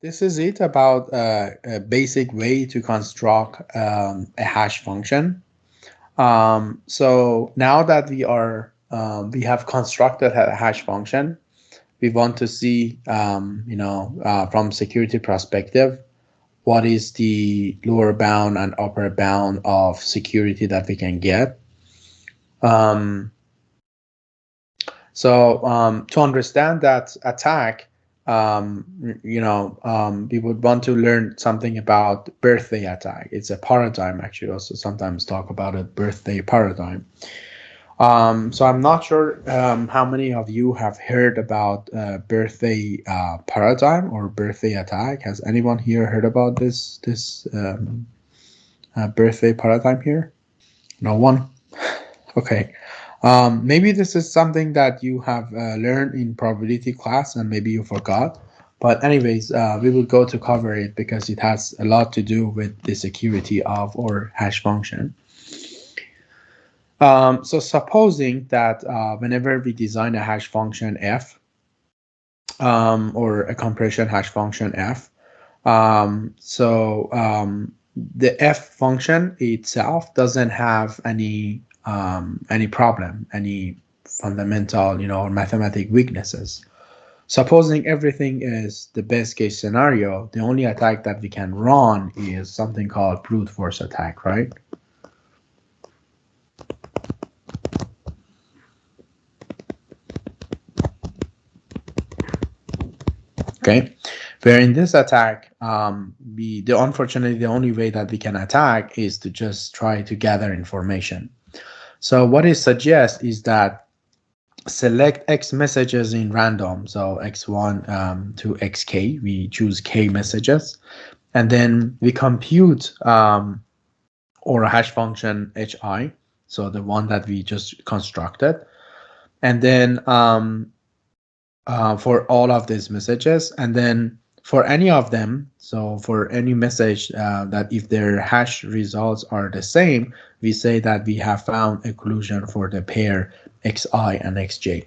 this is it about a basic way to construct a hash function. So now that we have constructed a hash function, we want to see, from security perspective, what is the lower bound and upper bound of security that we can get. So to understand that attack, we would want to learn something about birthday attack. It's a paradigm, actually. Also sometimes talk about a birthday paradigm. So I'm not sure how many of you have heard about birthday paradigm or birthday attack. Has anyone here heard about this birthday paradigm here? No one? Okay. Maybe this is something that you have learned in probability class and maybe you forgot. But anyways, we will go to cover it because it has a lot to do with the security of our hash function. So supposing that whenever we design a hash function f, or a compression hash function f, the f function itself doesn't have any problem, any fundamental, or mathematic weaknesses. Supposing everything is the best case scenario, the only attack that we can run is something called brute force attack, right? Okay, where in this attack, unfortunately, the only way that we can attack is to just try to gather information. So what it suggests is that select X messages in random, so X1 to XK, we choose K messages, and then we compute or a hash function HI, so the one that we just constructed, and then for all of these messages, and then for any of them, so for any message that if their hash results are the same, we say that we have found a collusion for the pair XI and XJ.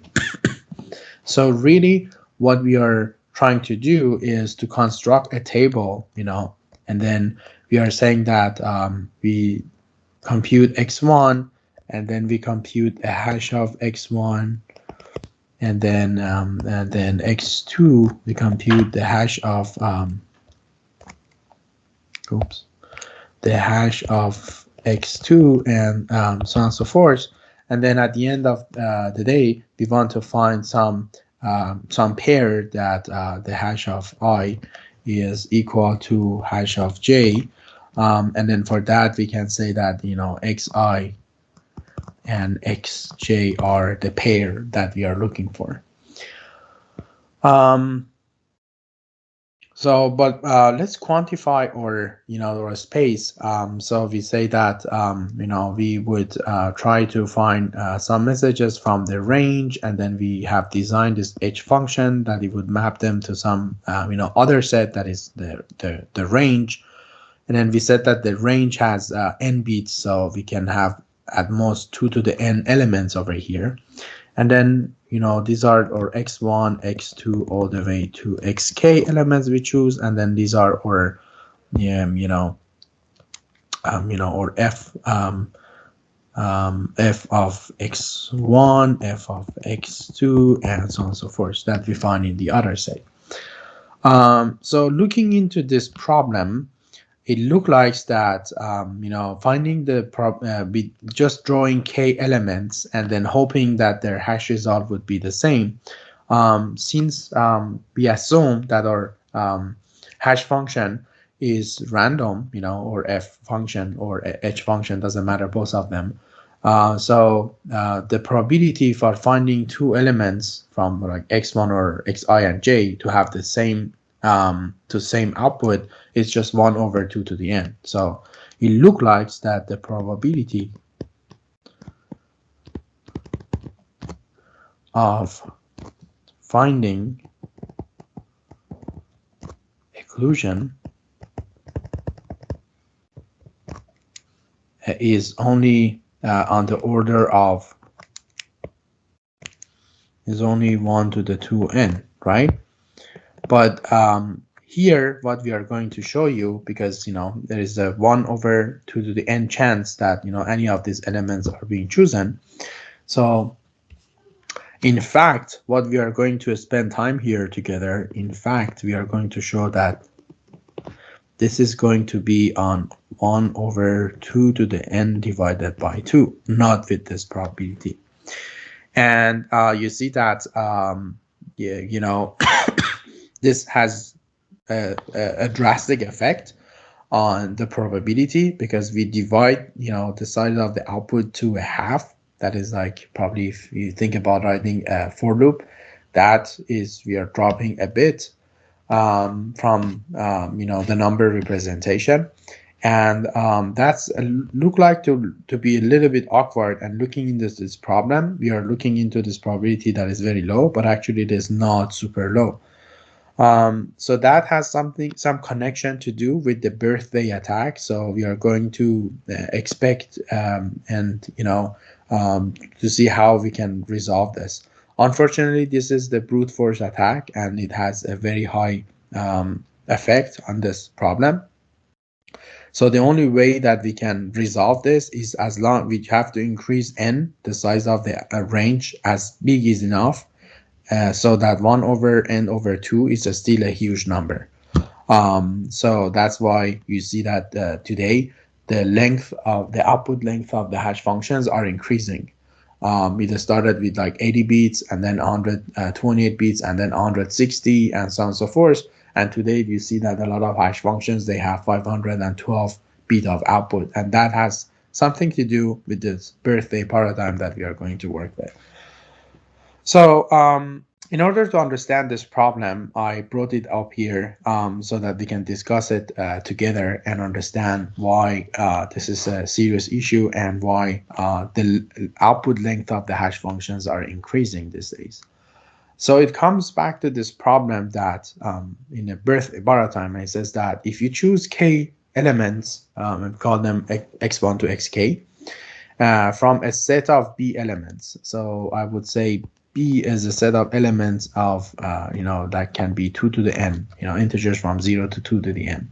So really what we are trying to do is to construct a table, and then we are saying that we compute X1, and then we compute a hash of X1, and then X2 we compute the hash of the hash of X2, and so on and so forth. And then at the end of the day, we want to find some pair that the hash of I is equal to hash of J, and then for that we can say that XI and XJ are the pair that we are looking for. Let's quantify our space. So we say that we would try to find some messages from the range, and then we have designed this H function that it would map them to some other set that is the range, and then we said that the range has n bits, so we can have at most 2 to the n elements over here, and then these are our x1, x2 all the way to xk elements we choose, and then these are our or f of x1, f of x2, and so on and so forth that we find in the other set. So looking into this problem, it looked like that finding the just drawing k elements and then hoping that their hash result would be the same, since we assume that our hash function is random, or f function or h function, doesn't matter, both of them. So the probability for finding two elements from like x1 or xi and j to have the same same output is just 1 over 2 to the n. So it looks like that the probability of finding occlusion is only on the order of only 1 to the 2n, right? But here what we are going to show you, because there is a 1/2 to the n chance that any of these elements are being chosen. So in fact, what we are going to spend time here together, in fact, we are going to show that this is going to be on 1/2 to the n divided by 2, not with this probability. And you see that this has a drastic effect on the probability, because we divide the size of the output to a half. That is like, probably if you think about writing a for loop, that is, we are dropping a bit from the number representation, and that's look like to be a little bit awkward. And looking into this problem, we are looking into this probability that is very low, but actually it is not super low. So that has some connection to do with the birthday attack. So we are going to expect to see how we can resolve this. Unfortunately, this is the brute force attack, and it has a very high effect on this problem. So the only way that we can resolve this is as long we have to increase n, the size of the range, as big is enough, so that 1/n/2 is still a huge number. So that's why you see that today the length of the output length of the hash functions are increasing. It started with like 80 bits, and then 128 bits, and then 160, and so on and so forth. And today you see that a lot of hash functions, they have 512 bit of output, and that has something to do with this birthday paradigm that we are going to work with. So in order to understand this problem, I brought it up here so that we can discuss it together and understand why this is a serious issue, and why the output length of the hash functions are increasing these days. So it comes back to this problem that in a birthday paradigm, it says that if you choose k elements, and call them x1 to xk, from a set of b elements. So I would say B is a set of elements of, that can be 2 to the n, integers from 0 to 2 to the n.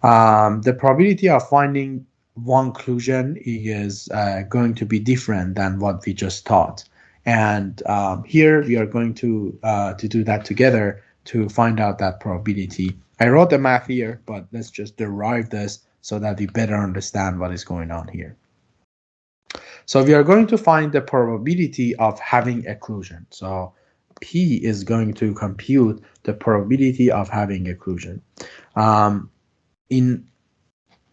The probability of finding one conclusion is going to be different than what we just thought. And here we are going to do that together to find out that probability. I wrote the math here, but let's just derive this so that we better understand what is going on here. So we are going to find the probability of having occlusion. So P is going to compute the probability of having occlusion. In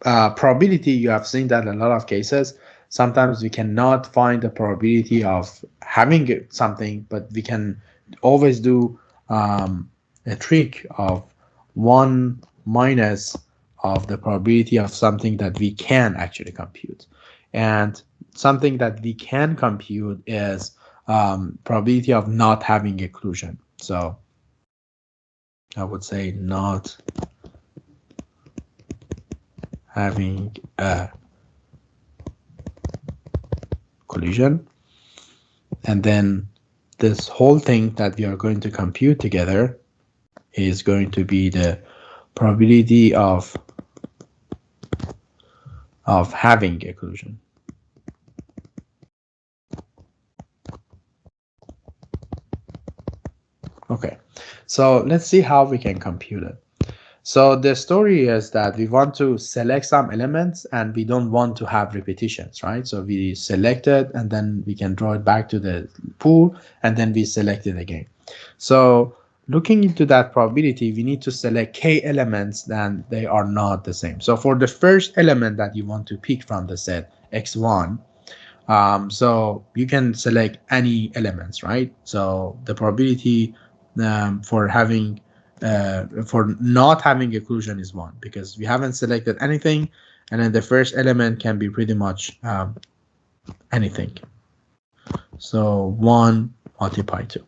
probability, you have seen that in a lot of cases, sometimes we cannot find the probability of having something, but we can always do a trick of 1 minus of the probability of something that we can actually compute. And something that we can compute is probability of not having occlusion. So I would say not having a collision. And then this whole thing that we are going to compute together is going to be the probability of having occlusion. Okay, so let's see how we can compute it. So the story is that we want to select some elements and we don't want to have repetitions, right? So we select it and then we can draw it back to the pool and then we select it again. So looking into that probability, we need to select k elements, then they are not the same. So for the first element that you want to pick from the set, x1, so you can select any elements, right? So the probability for not having occlusion is 1, because we haven't selected anything, and then the first element can be pretty much anything. So 1 multiplied 2.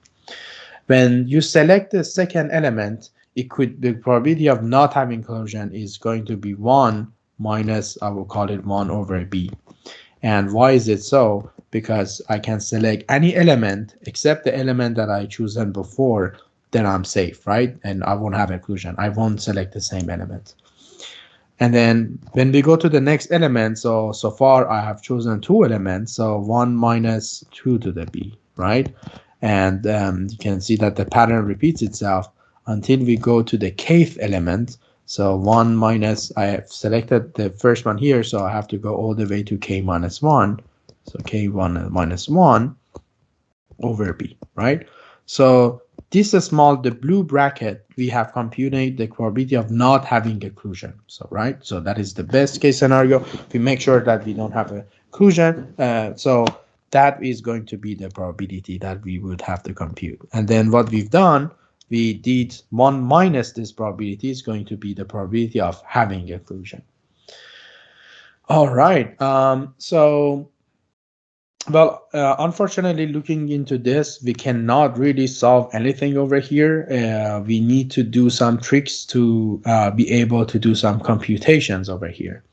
When you select the second element, the probability of not having occlusion is going to be 1 minus, I will call it 1 over b. And why is it so? Because I can select any element except the element that I chosen before then I'm safe, right? And I won't have occlusion. I won't select the same element. And then when we go to the next element, so far I have chosen 2 elements, so 1 minus 2 to the b, right? And you can see that the pattern repeats itself until we go to the kth element. So 1 minus, I have selected the first one here, so I have to go all the way to k minus 1. So k1 minus 1 over b, right? So this is small, the blue bracket, we have computed the probability of not having occlusion. So, right, so that is the best case scenario. We make sure that we don't have occlusion. So that is going to be the probability that we would have to compute. And then what we've done, we did 1 minus this probability is going to be the probability of having occlusion. All right, well, unfortunately, looking into this, we cannot really solve anything over here. We need to do some tricks to be able to do some computations over here.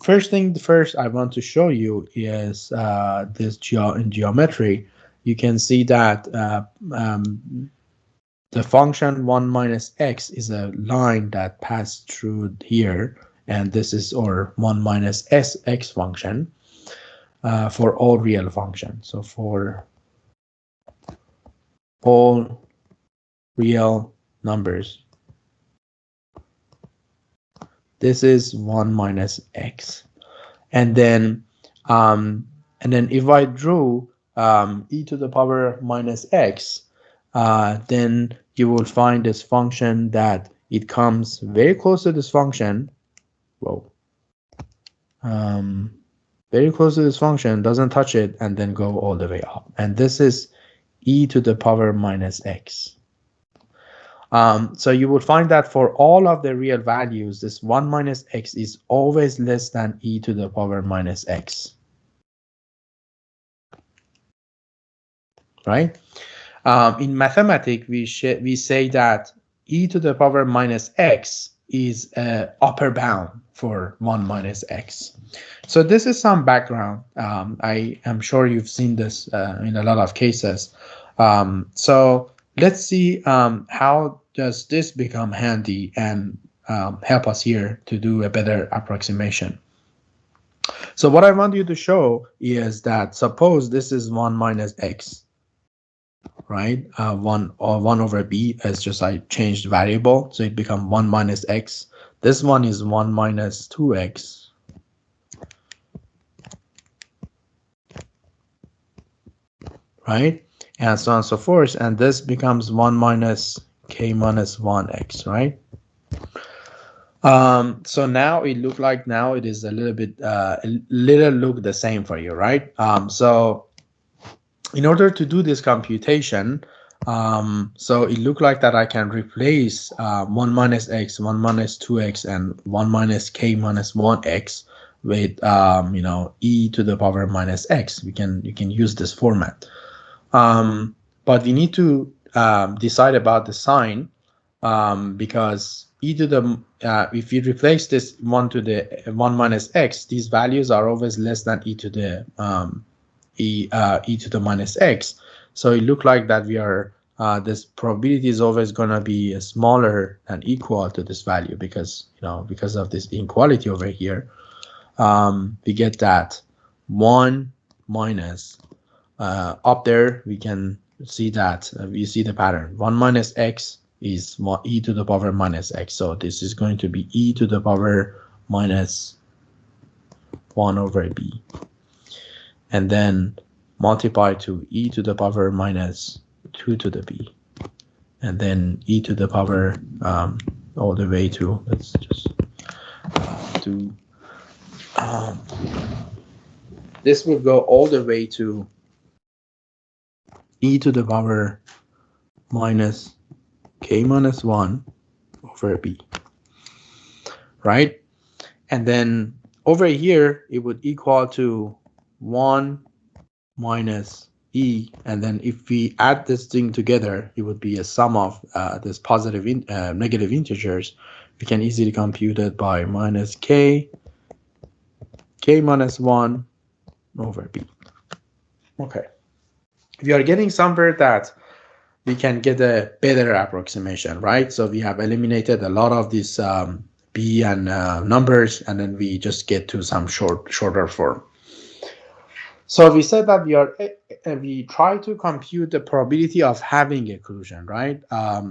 First thing first, I want to show you is this in geometry. You can see that the function 1 minus x is a line that passed through here. And this is our 1 minus x function for all real functions. So for all real numbers, this is 1 minus x. And then if I drew e to the power minus x, then you will find this function that it comes very close to this function. Whoa. Very close to this function, doesn't touch it, and then go all the way up. And this is e to the power minus x. So you will find that for all of the real values, this 1 minus x is always less than e to the power minus x. Right? In mathematics, we say that e to the power minus x is an upper bound for 1 minus x. So this is some background. I am sure you've seen this in a lot of cases. So let's see how does this become handy and help us here to do a better approximation. So what I want you to show is that suppose this is 1 minus x, right? 1 over b is just I changed variable, so it becomes 1 minus x. This one is 1 minus 2x. Right? And so on and so forth. And this becomes 1 minus k minus 1x, right? So now it look like now it is a little bit, look the same for you, right? So in order to do this computation, so it looked like that I can replace 1 minus x, 1 minus 2x, and 1 minus k minus 1x with e to the power minus x. You can use this format, but we need to decide about the sign, because e to the if you replace this 1 to the 1 minus x, these values are always less than e to the e to the minus x. So it looked like that we are this probability is always going to be smaller than equal to this value, because because of this inequality over here. We get that 1 minus up there. We can see that we see the pattern. 1 minus x is e to the power minus x. So this is going to be e to the power minus 1 over b. And then multiply to e to the power minus 2 to the b, and then e to the power all the way to, let's just do this will go all the way to e to the power minus k minus 1 over b, right? And then over here it would equal to 1 minus e, and then if we add this thing together, it would be a sum of this positive negative integers. We can easily compute it by minus k minus 1 over b. Okay, we are getting somewhere that we can get a better approximation, right? So we have eliminated a lot of these b and numbers, and then we just get to some shorter form. So we said that we try to compute the probability of having occlusion, right?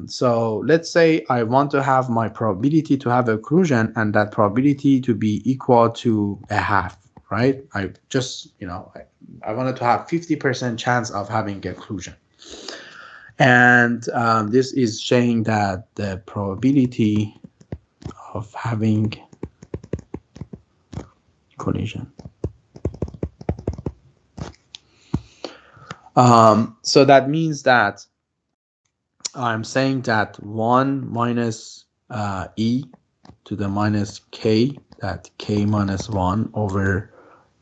So let's say I want to have my probability to have occlusion, and that probability to be equal to a half, right? I just, I wanted to have 50% chance of having occlusion. And this is saying that the probability of having collision. So that means that I'm saying that 1 minus e to the minus k, that k minus 1 over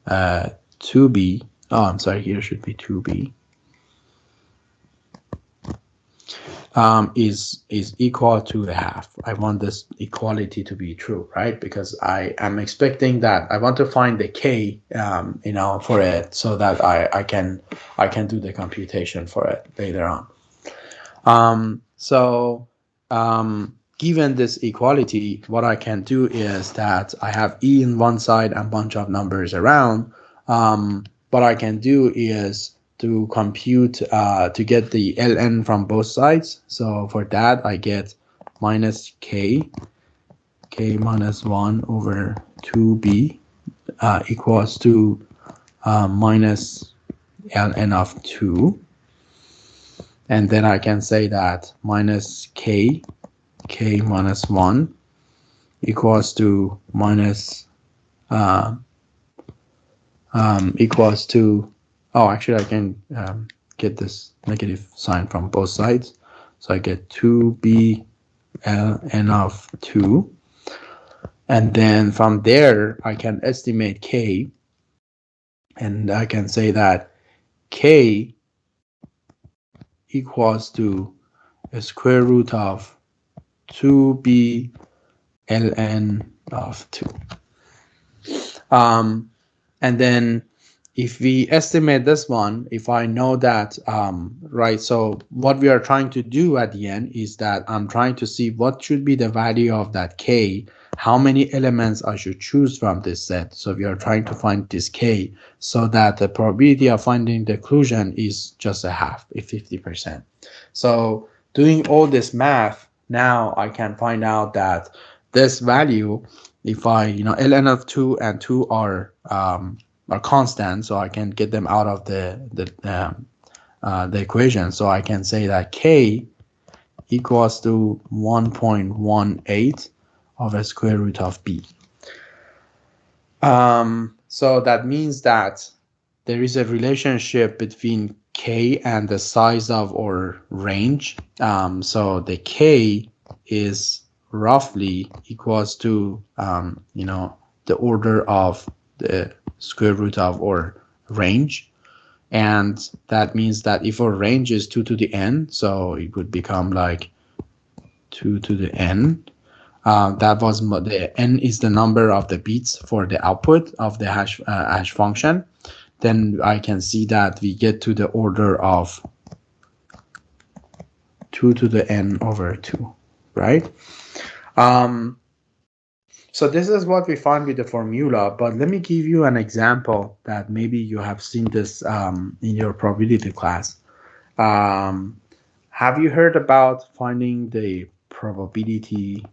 2b. Oh, I'm sorry, here should be 2b. Is equal to a half. I want this equality to be true, right? Because I am expecting that I want to find the k, for it, so that I can do the computation for it later on. Given this equality, what I can do is that I have e in one side and a bunch of numbers around. What I can do is to compute to get the ln from both sides. So for that, I get minus k minus 1 over 2b equals to minus ln of 2. And then I can say that minus k minus 1 equals to minus equals to, oh, actually I can get this negative sign from both sides. So I get 2b ln of 2. And then from there, I can estimate k. And I can say that k equals to a square root of 2b ln of 2. And then if we estimate this one, if I know that, right, so what we are trying to do at the end is that I'm trying to see what should be the value of that k, how many elements I should choose from this set. So we are trying to find this k so that the probability of finding the occlusion is just a half, 50%. So doing all this math, now I can find out that this value, if I, ln of 2 and 2 are constant, so I can get them out of the equation. So I can say that k equals to 1.18 of a square root of b. So that means that there is a relationship between k and the size of our range. So the k is roughly equals to the order of the square root of our range. And that means that if our range is 2 to the n, so it would become like 2 to the n. That was the n is the number of the bits for the output of the hash function. Then I can see that we get to the order of 2 to the n over 2, right? So this is what we find with the formula, but let me give you an example that maybe you have seen this in your probability class. Have you heard about finding the probability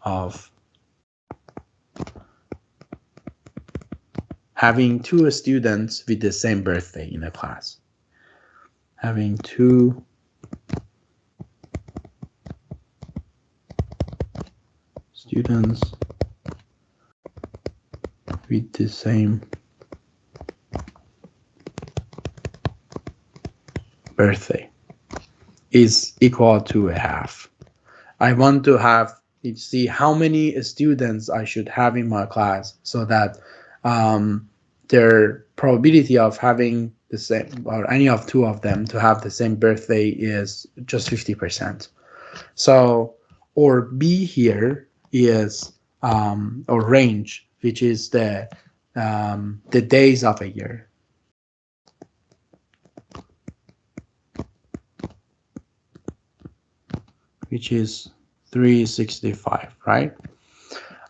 of having two students with the same birthday in a class? Having two students with the same birthday is equal to a half. I want to have, see how many students I should have in my class so that their probability of having the same, or any of two of them to have the same birthday is just 50%. So, or B here is or range, which is the days of a year. which is 365, right?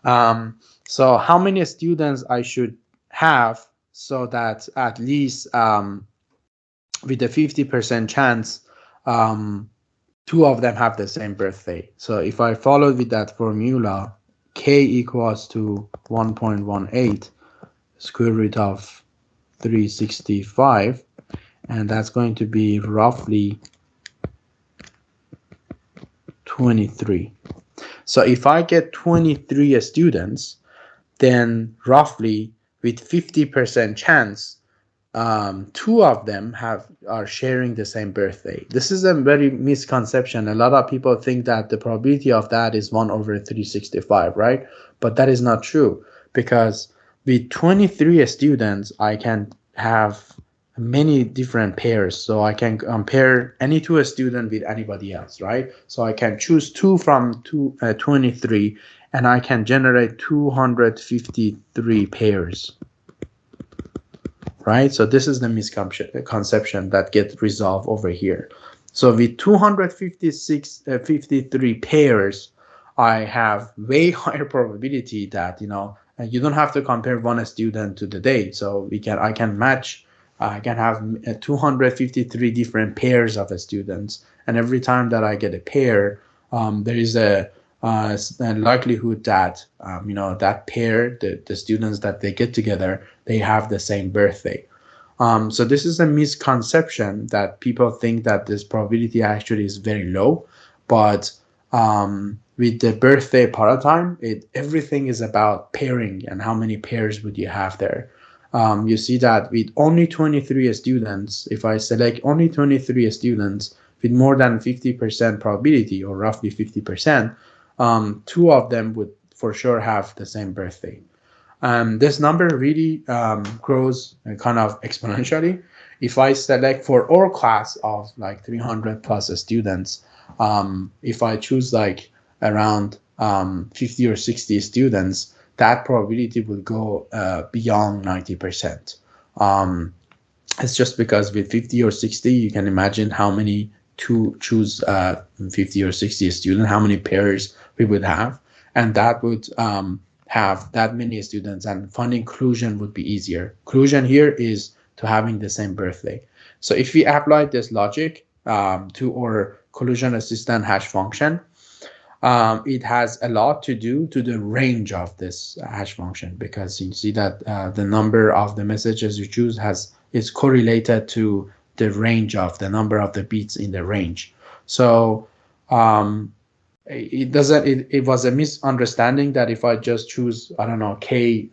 So how many students I should have so that at least with a 50% chance, 2 of them have the same birthday. So if I follow with that formula, k equals to 1.18 square root of 365, and that's going to be roughly 23. So if I get 23 students, then roughly with 50% chance, 2 of them are sharing the same birthday. This is a very misconception. A lot of people think that the probability of that is 1 over 365, right? But that is not true, because with 23 students, I can have many different pairs. So I can compare any 2 students with anybody else, right? So I can choose 2 from 23, and I can generate 253 pairs. Right? So this is the misconception that gets resolved over here. So with 253 pairs, I have way higher probability that, you don't have to compare one student to the day. So I can have 253 different pairs of students. And every time that I get a pair, there is a likelihood that, that pair, the students that they get together, they have the same birthday. So this is a misconception that people think that this probability actually is very low, but with the birthday paradigm, everything is about pairing and how many pairs would you have there. You see that with only 23 students, if I select only 23 students with more than 50% probability, or roughly 50%, 2 of them would for sure have the same birthday. This number really grows kind of exponentially. If I select for our class of like 300 plus students, if I choose like around 50 or 60 students, that probability will go beyond 90%. It's just because with 50 or 60, you can imagine how many to choose 50 or 60 students, how many pairs we would have, and that would have that many students, and finding collusion would be easier. Collusion here is to having the same birthday. So if we apply this logic to our collusion assistant hash function, it has a lot to do to the range of this hash function, because you see that the number of the messages you choose is correlated to the range of the number of the bits in the range. So it was a misunderstanding that if I just choose, I don't know, k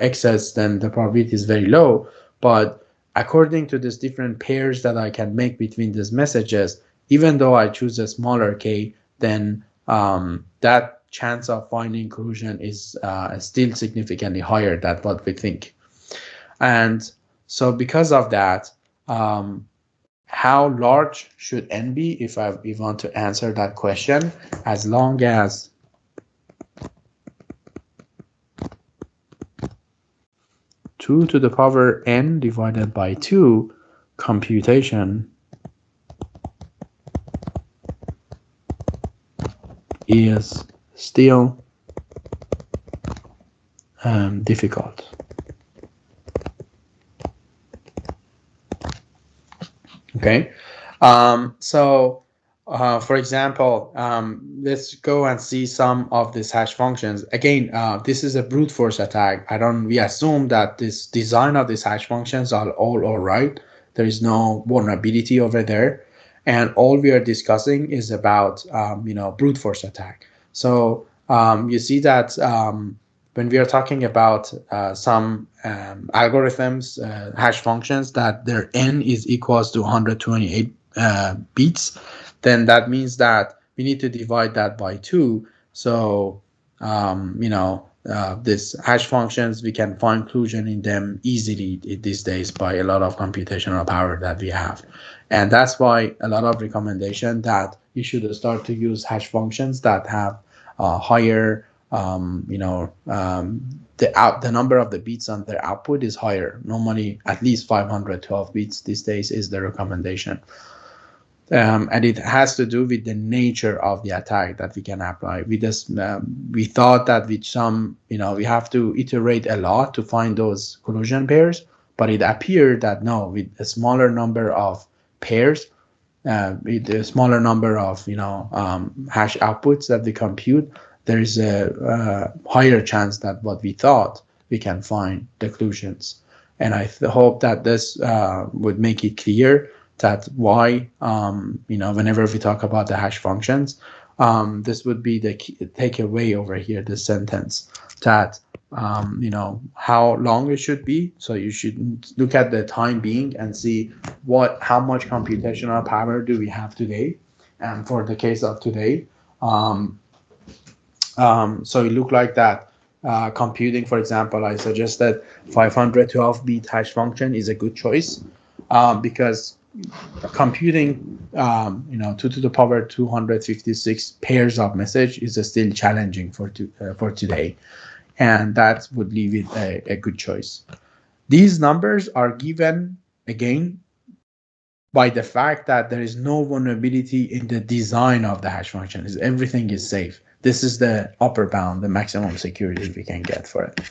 x's, then the probability is very low. But according to these different pairs that I can make between these messages, even though I choose a smaller k, then that chance of finding collusion is still significantly higher than what we think. And so because of that, how large should n be if we want to answer that question? As long as two to the power n divided by 2 computation is still difficult. Okay, so for example, let's go and see some of these hash functions. Again, this is a brute force attack. We assume that this design of these hash functions are all right. There is no vulnerability over there, and all we are discussing is about brute force attack. So you see that when we are talking about some algorithms, hash functions, that their n is equals to 128 bits, then that means that we need to divide that by 2. So these hash functions, we can find collusion in them easily these days by a lot of computational power that we have. And that's why a lot of recommendation that you should start to use hash functions that have higher the number of the bits on their output is higher. Normally at least 512 bits these days is the recommendation. And it has to do with the nature of the attack that we can apply. We thought that with some, we have to iterate a lot to find those collusion pairs, but it appeared that no, with a smaller number of pairs, with a smaller number of hash outputs that we compute, there is a higher chance that what we thought we can find the collusions. And I hope that this would make it clear that why, whenever we talk about the hash functions, this would be the key takeaway over here, the sentence that, how long it should be. So you should look at the time being and see how much computational power do we have today. And for the case of today, so it looked like that. Computing, for example, I suggested 512-bit hash function is a good choice because computing 2 to the power 256 pairs of message is still challenging for today, and that would leave it a good choice. These numbers are given again by the fact that there is no vulnerability in the design of the hash function. Everything is safe. This is the upper bound, the maximum security we can get for it.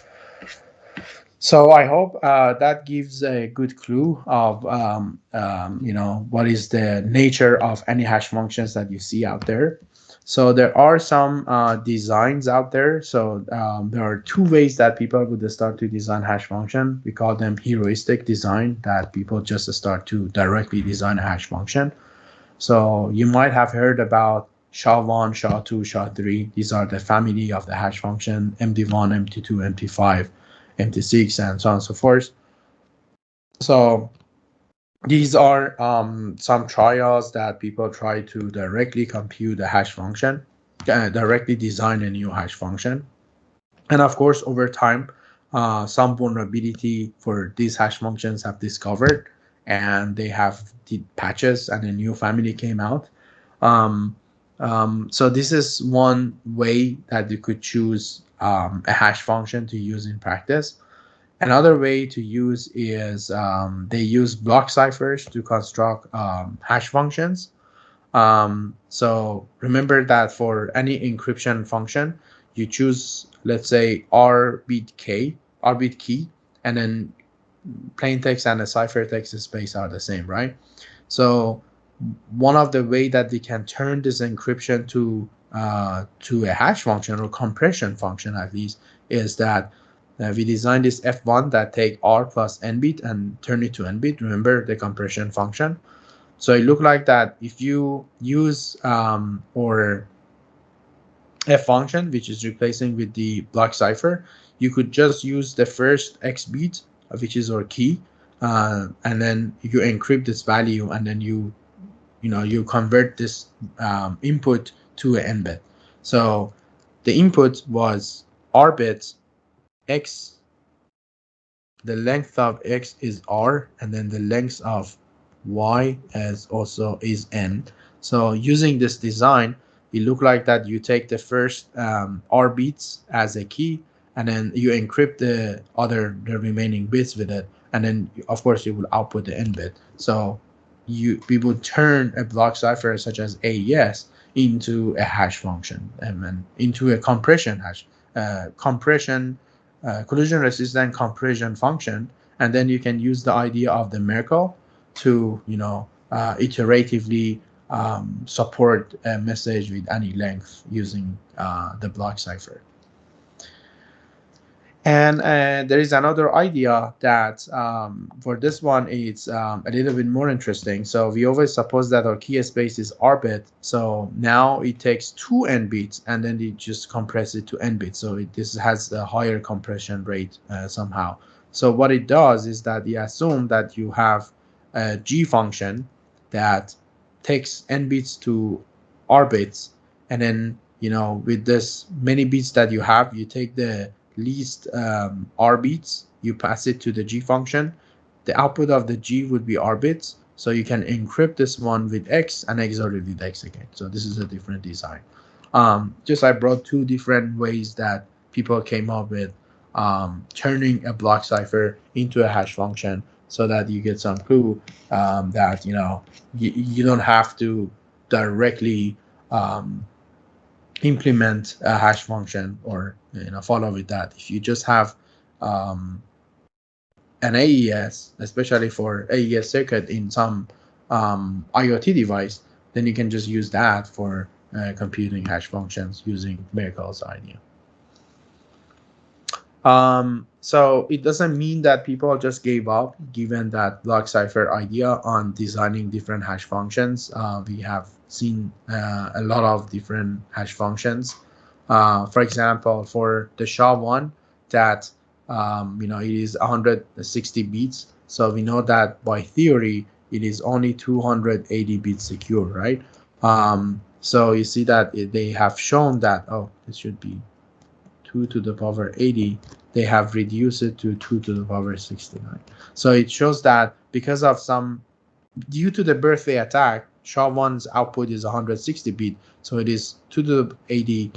So I hope that gives a good clue of what is the nature of any hash functions that you see out there. So there are some designs out there. So there are two ways that people would start to design hash function. We call them heuristic design, that people just start to directly design a hash function. So you might have heard about SHA-1, SHA-2, SHA-3. These are the family of the hash function, MD1, MD2, MD5, MD6, and so on and so forth. So these are some trials that people try to directly compute a hash function, directly design a new hash function. And of course, over time, some vulnerability for these hash functions have discovered, and they have did patches, and a new family came out. So this is one way that you could choose a hash function to use in practice. Another way to use is they use block ciphers to construct hash functions. So remember that for any encryption function, you choose, let's say, R bit key, and then plain text and the ciphertext space are the same, right? So one of the way that we can turn this encryption to a hash function or compression function at least is that we designed this F1 that take R plus n bit and turn it to n bit. Remember the compression function. So it looked like that if you use or a function which is replacing with the block cipher, you could just use the first X bit, which is our key, and then you encrypt this value, and then you convert this input to an n bit. So the input was R bits, X, the length of X is R, and then the length of Y is N. So using this design, it look like that you take the first R bits as a key, and then you encrypt the remaining bits with it, and then of course you will output the n bit. So we would turn a block cipher such as AES into a hash function, and then into a compression hash, collision resistant compression function, and then you can use the idea of the Merkle to iteratively support a message with any length using the block cipher. And there is another idea that for this one, it's a little bit more interesting. So we always suppose that our key space is R bit. So now it takes 2 n bits, and then it just compresses it to n bits. So this has a higher compression rate somehow. So what it does is that you assume that you have a G function that takes n bits to R bits, and then with this many bits that you have, you take the least R bits, you pass it to the G function. The output of the G would be R bits, so you can encrypt this one with X and XOR it with X again. So this is a different design. I brought two different ways that people came up with turning a block cipher into a hash function so that you get some clue that you don't have to directly implement a hash function or follow with that. If you just have an AES, especially for AES circuit in some IoT device, then you can just use that for computing hash functions using Merkle's idea. So it doesn't mean that people just gave up given that block cipher idea on designing different hash functions. We have seen a lot of different hash functions. For example, for the SHA-1, that it is 160 bits. So we know that by theory it is only 280 bits secure, right? So you see that they have shown that this should be 2 to the power 80. They have reduced it to 2 to the power 69. So it shows that because of due to the birthday attack, SHA-1's output is 160 bit, so it is 2 to the 80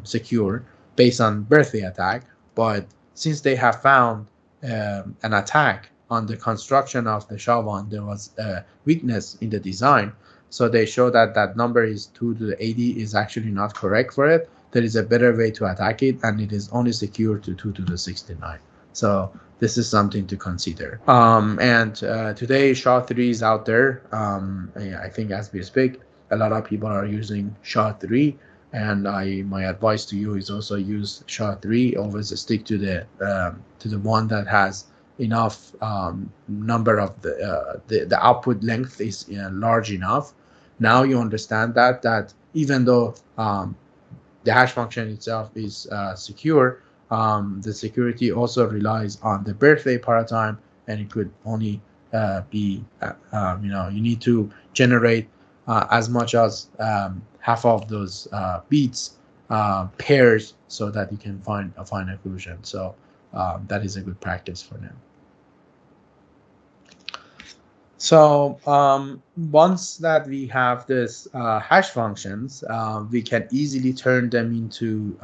secure based on birthday attack. But since they have found an attack on the construction of the SHA-1, there was a weakness in the design. So they show that that number is 2 to the 80 is actually not correct for it. There is a better way to attack it, and it is only secure to 2 to the 69. So this is something to consider. Today SHA-3 is out there. I think as we speak, a lot of people are using SHA-3, and my advice to you is also use SHA-3. Always stick to the one that has enough number of the output length is large enough. Now you understand that even though the hash function itself is secure, the security also relies on the birthday paradigm, and it could only be you need to generate as much as half of those beats pairs so that you can find a final conclusion. So that is a good practice for them. So once that we have this hash functions, we can easily turn them into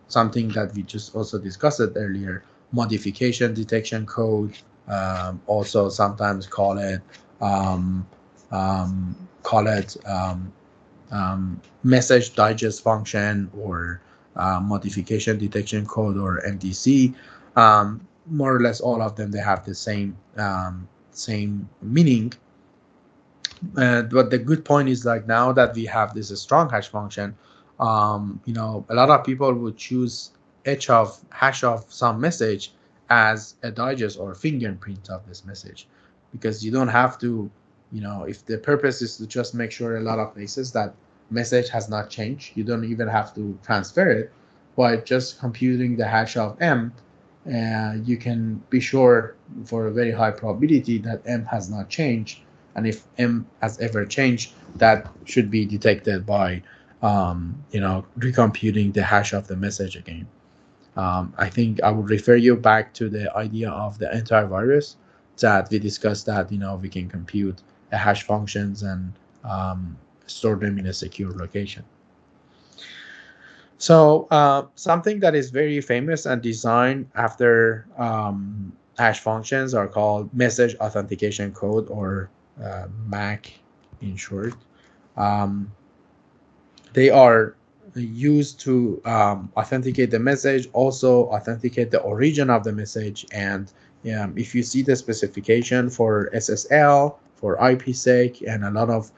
something that we just also discussed earlier, modification detection code, also sometimes call it message digest function, or modification detection code, or MDC. More or less all of them, they have the same meaning. But the good point is, like, now that we have this strong hash function, a lot of people would choose hash of some message as a digest or fingerprint of this message, because you don't have to, if the purpose is to just make sure a lot of places that message has not changed, you don't even have to transfer it. By just computing the hash of M, you can be sure for a very high probability that M has not changed, and if M has ever changed, that should be detected by recomputing the hash of the message again. I think I would refer you back to the idea of the antivirus that we discussed, that we can compute the hash functions and store them in a secure location. So something that is very famous and designed after hash functions are called message authentication code, or MAC in short. They are used to authenticate the message, also authenticate the origin of the message. And if you see the specification for SSL, for IPsec, and a lot of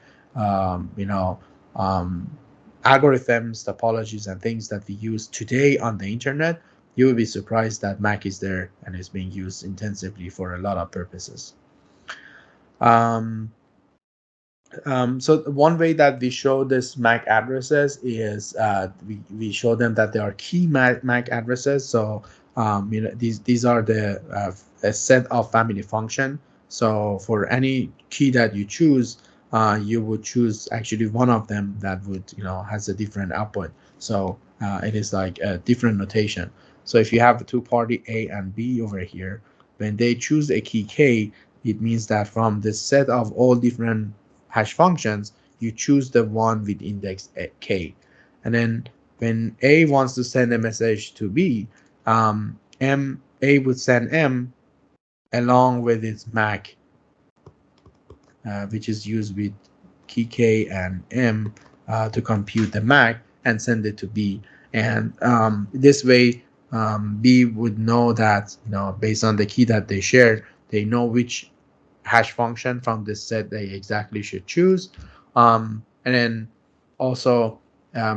algorithms, topologies, and things that we use today on the internet, you will be surprised that MAC is there and is being used intensively for a lot of purposes. So one way that we show this MAC addresses is we show them that there are key MAC addresses. So these are the a set of family function. So for any key that you choose, you would choose actually one of them that would has a different output. So it is like a different notation. So if you have a two-party A and B over here, when they choose a key K, it means that from this set of all different hash functions, you choose the one with index K. And then when A wants to send a message to B, A would send M along with its MAC, which is used with key K and M to compute the MAC and send it to B. And this way, B would know that, based on the key that they shared, they know which hash function from this set they exactly should choose. And then also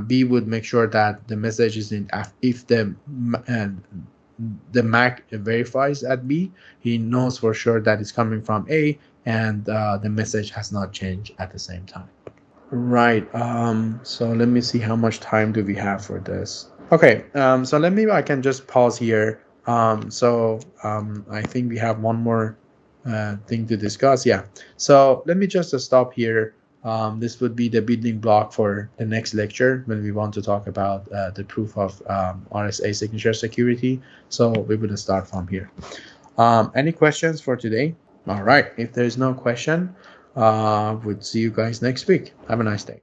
B would make sure that the message is in if the MAC verifies at B, he knows for sure that it's coming from A, and the message has not changed at the same time. Right. So let me see how much time do we have for this. Okay. So I can just pause here. I think we have one more thing to discuss. Yeah. So let me just stop here. This would be the building block for the next lecture when we want to talk about the proof of RSA signature security. So we will start from here. Any questions for today? All right. If there's no question, we'll see you guys next week. Have a nice day.